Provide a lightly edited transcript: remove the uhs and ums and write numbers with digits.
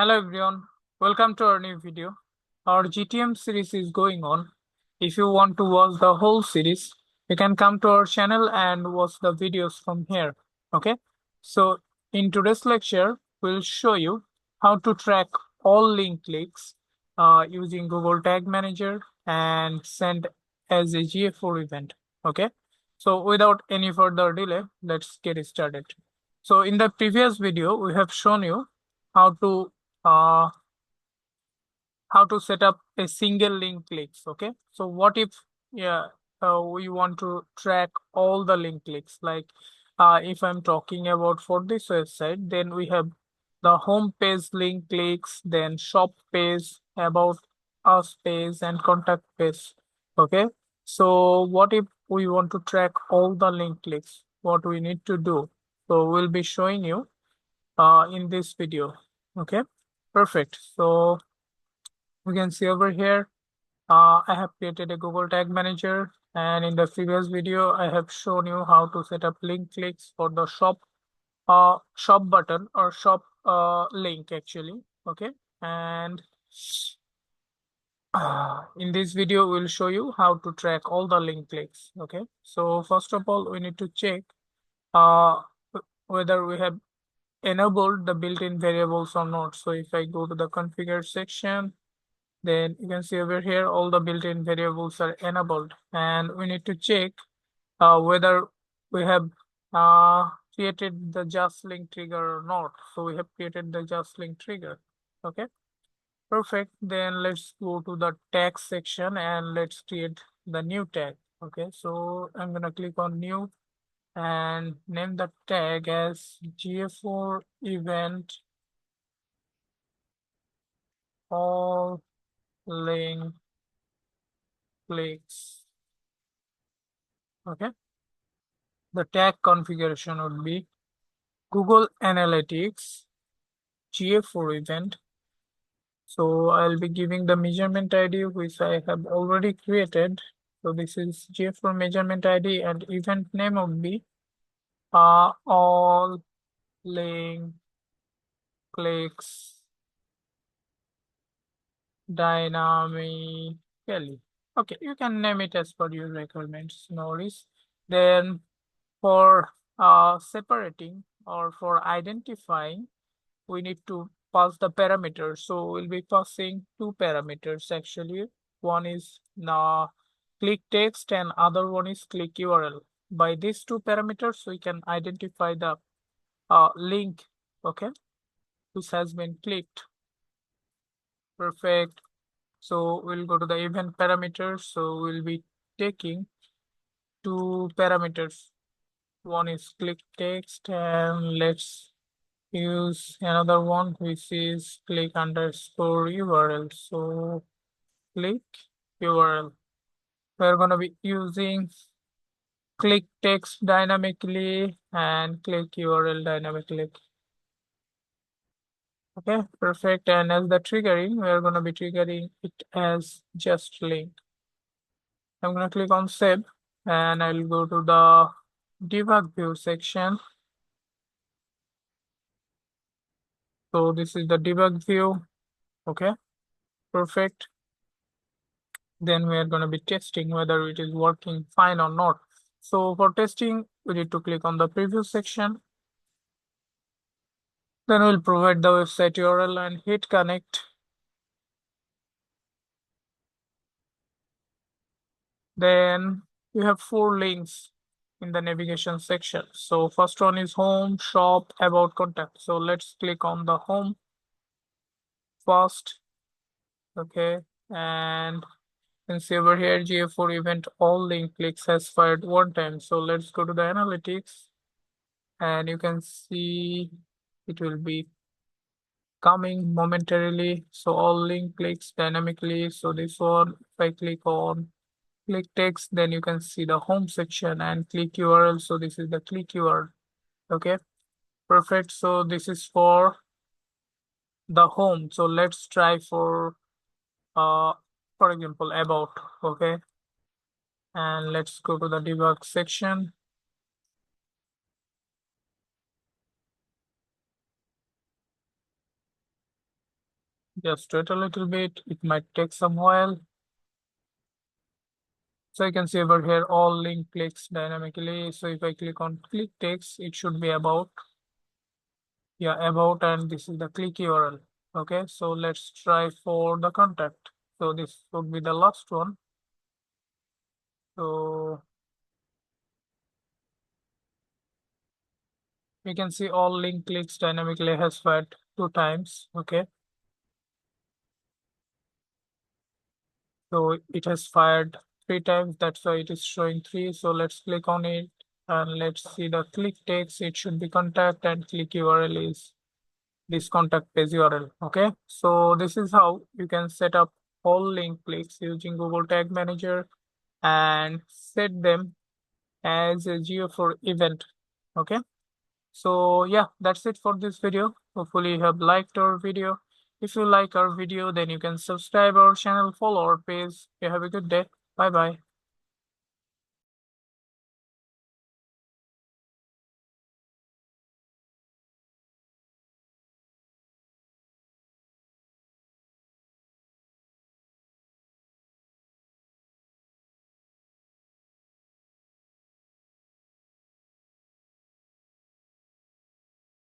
Hello everyone, welcome to our new video. Our GTM series is going on. If you want to watch the whole series, you can come to our channel and watch the videos from here. Okay, so in today's lecture, we'll show you how to track all link clicks using Google Tag Manager and send as a GA4 event. Okay, so without any further delay, let's get started. So in the previous video, we have shown you how to uh, set up a single link clicks. Okay, so what if we want to track all the link clicks, like if I'm talking about for this website, then we have the home page link clicks, then shop page, about us page, and contact page. Okay, so what if we want to track all the link clicks? What we need to do? So we'll be showing you in this video. Okay, perfect. So we can see over here, I have created a Google Tag Manager, and in the previous video, I have shown you how to set up link clicks for the shop button or shop link actually. Okay, and in this video, we'll show you how to track all the link clicks. Okay, so first of all, we need to check uh, whether we have enabled the built-in variables or not. So if I go to the configure section, then you can see over here all the built-in variables are enabled, and we need to check whether we have created the just link trigger or not. So we have created the just link trigger. Okay, perfect. Then let's go to the tag section and let's create the new tag. Okay, so I'm gonna click on new and name the tag as GA4 event all link clicks. Okay, the tag configuration would be Google Analytics GA4 event. So I'll be giving the measurement ID, which I have already created. So this is GA4 measurement ID, and event name would be all link clicks dynamically. Okay, you can name it as per your requirements, no worries. Then for separating or for identifying, we need to pass the parameters. So we'll be passing two parameters actually. One is click text and other one is click URL. By these two parameters, we can identify the link, okay, which has been clicked. Perfect. So we'll go to the event parameters. So we'll be taking two parameters. One is click text, and let's use another one which is click underscore URL. So click URL. We're going to be using click text dynamically and click URL dynamically. Okay, perfect. And as the triggering, we're going to be triggering it as just link. I'm going to click on save, and I'll go to the debug view section. So this is the debug view. Okay, perfect. Then we are going to be testing whether it is working fine or not. So for testing, we need to click on the preview section. Then we'll provide the website URL and hit connect. Then we have 4 links in the navigation section. So first one is home, shop, about, contact. So let's click on the home first. Okay, and you can see over here GA4 event all link clicks has fired one time. So let's go to the analytics, and you can see it will be coming momentarily. So all link clicks dynamically. So this one, if I click on click text, then you can see the home section, and click URL. So this is the click URL. Okay, perfect. So this is for the home. So let's try for example, about. Okay, and let's go to the debug section. Just wait a little bit. It might take some while. So you can see over here all link clicks dynamically. So if I click on click text, it should be about. Yeah, about, and this is the click URL. Okay, so let's try for the contact. So this would be the last one. So we can see all link clicks dynamically has fired 2 times. Okay, so it has fired 3 times. That's why it is showing 3. So let's click on it and let's see the click text. It should be contact, and click URL is this contact page URL. Okay, so this is how you can set up all link clicks using Google Tag Manager and set them as a GA4 event. Okay, so yeah, that's it for this video. Hopefully you have liked our video. If you like our video, then you can subscribe our channel, follow our page. You have a good day. Bye bye.